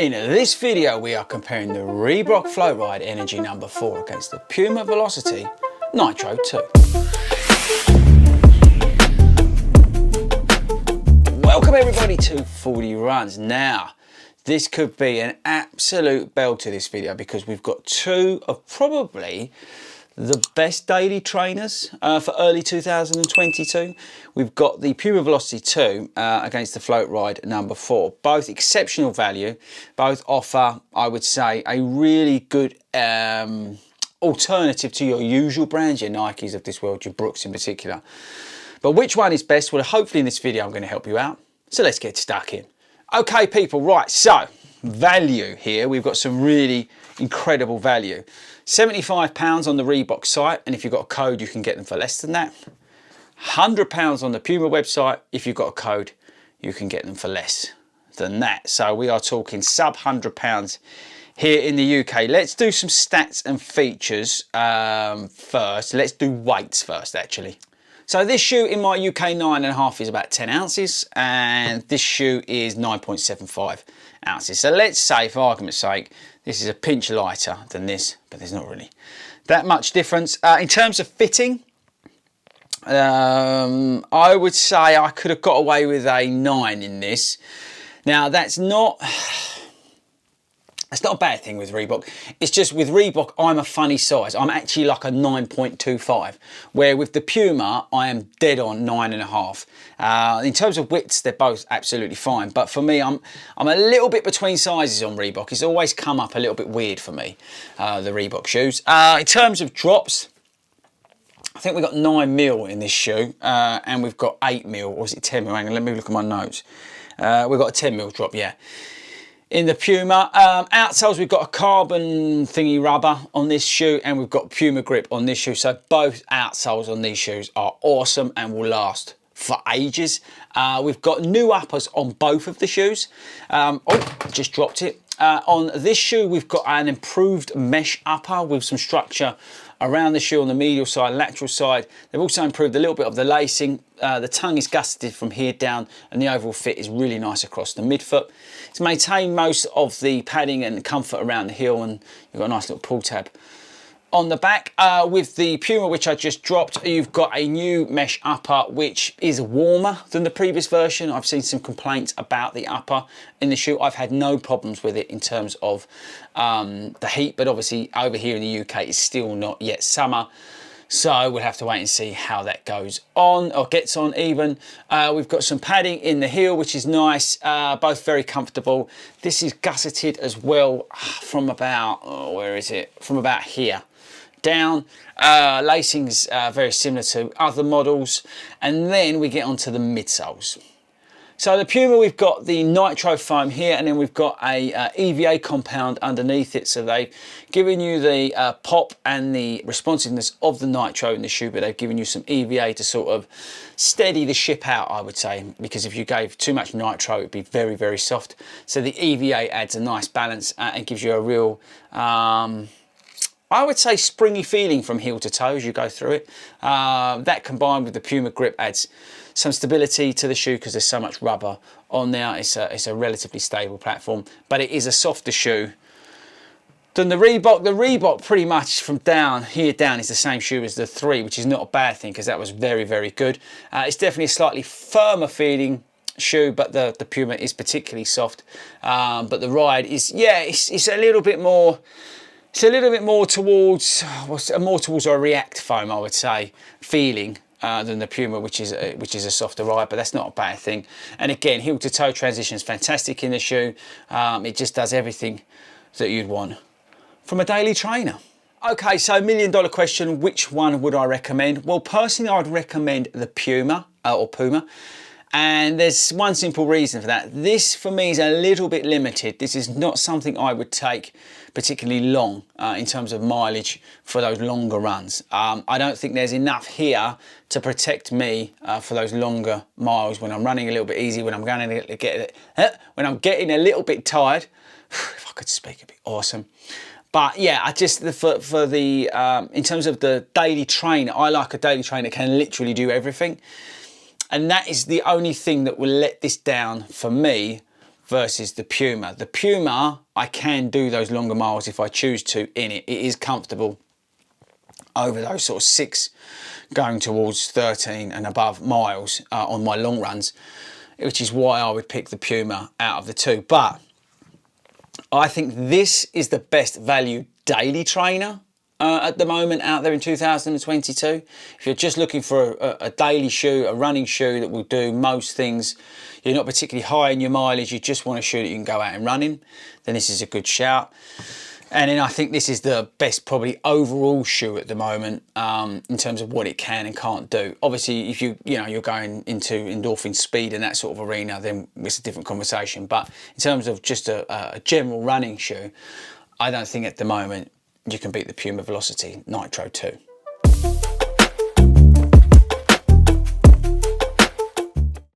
In this video we are comparing the Reebok Floatride Energy number 4 against the Puma Velocity Nitro 2. Welcome everybody to 40 Runs. Now this could be an absolute belter, this video, because we've got two of probably the best daily trainers for early 2022. We've got the Puma Velocity 2 against the Floatride number 4. Both exceptional value, both offer, I would say, a really good alternative to your usual brands, your Nikes of this world, your Brooks in particular. But which one is best? Well, hopefully in this video I'm going to help you out. So let's get stuck in. Okay people, right, so value here. We've got some really incredible value. £75 on the Reebok site, and if you've got a code you can get them for less than that. £100 on the Puma website. If you've got a code you can get them for less than that. So we are talking sub £100 here in the UK. Let's do some stats and features first. Let's do weights first actually. So this shoe in my UK 9.5 is about 10 ounces, and this shoe is 9.75 ounces. So let's say, for argument's sake, this is a pinch lighter than this, but there's not really that much difference. In terms of fitting, I would say I could have got away with a 9 in this. Now that's not a bad thing with Reebok. It's just with Reebok, I'm a funny size. I'm actually like a 9.25, where with the Puma, I am dead on 9.5. In terms of widths, they're both absolutely fine. But for me, I'm a little bit between sizes on Reebok. It's always come up a little bit weird for me, the Reebok shoes. In terms of drops, I think we've got 9mm in this shoe, and we've got 8mm, or is it 10mm? Hang on, let me look at my notes. We've got a 10mm drop, yeah. In the Puma, outsoles, we've got a carbon thingy rubber on this shoe, and we've got Puma grip on this shoe. So both outsoles on these shoes are awesome and will last for ages. We've got new uppers on both of the shoes. Oh, just dropped it. On this shoe, we've got an improved mesh upper with some structure around the shoe on the medial side, lateral side. They've also improved a little bit of the lacing. The tongue is gusseted from here down, and the overall fit is really nice across the midfoot. It's maintained most of the padding and comfort around the heel, and you've got a nice little pull tab on the back. With the Puma, which I just dropped, you've got a new mesh upper which is warmer than the previous version. I've seen some complaints about the upper in the shoe. I've had no problems with it in terms of the heat, but obviously over here in the UK it's still not yet summer, so we'll have to wait and see how that goes on, or gets on even. We've got some padding in the heel, which is nice, both very comfortable. This is gusseted as well from about, oh, where is it? From about here down. Lacing's very similar to other models, and then we get onto the midsoles. So the Puma, we've got the Nitro foam here, and then we've got a EVA compound underneath it. So they've given you the pop and the responsiveness of the Nitro in the shoe, but they've given you some EVA to sort of steady the ship out, I would say, because if you gave too much Nitro, it'd be very, very soft. So the EVA adds a nice balance and gives you a real, I would say, springy feeling from heel to toe as you go through it. That combined with the Puma grip adds some stability to the shoe because there's so much rubber on there. It's a relatively stable platform, but it is a softer shoe than the Reebok. The Reebok pretty much from down here down is the same shoe as the 3, which is not a bad thing because that was very, very good. It's definitely a slightly firmer feeling shoe, but the Puma is particularly soft. But the ride is, yeah, it's a little bit more. It's a little bit more towards a React foam, I would say, feeling than the Puma, which is a softer ride, but that's not a bad thing. And again, heel to toe transition is fantastic in the shoe. It just does everything that you'd want from a daily trainer. Okay, so $1 million question: which one would I recommend? Well, personally, I'd recommend the Puma or Puma. And there's one simple reason for that. This for me is a little bit limited. This is not something I would take particularly long in terms of mileage for those longer runs. I don't think there's enough here to protect me for those longer miles when I'm running a little bit easy, when I'm going to get when I'm getting a little bit tired. If I could speak, it'd be awesome. But yeah, I just for the in terms of the daily trainer, I like a daily trainer that can literally do everything. And that is the only thing that will let this down for me versus the Puma. The Puma, I can do those longer miles if I choose to in it. It is comfortable over those sort of 6 going towards 13 and above miles on my long runs, which is why I would pick the Puma out of the two. But I think this is the best value daily trainer at the moment out there in 2022. If you're just looking for a daily shoe, a running shoe that will do most things, you're not particularly high in your mileage, you just want a shoe that you can go out and run in, then this is a good shout. And then I think this is the best probably overall shoe at the moment in terms of what it can and can't do. Obviously, if you're going into endorphin speed and that sort of arena, then it's a different conversation. But in terms of just a general running shoe, I don't think at the moment you can beat the Puma Velocity Nitro 2.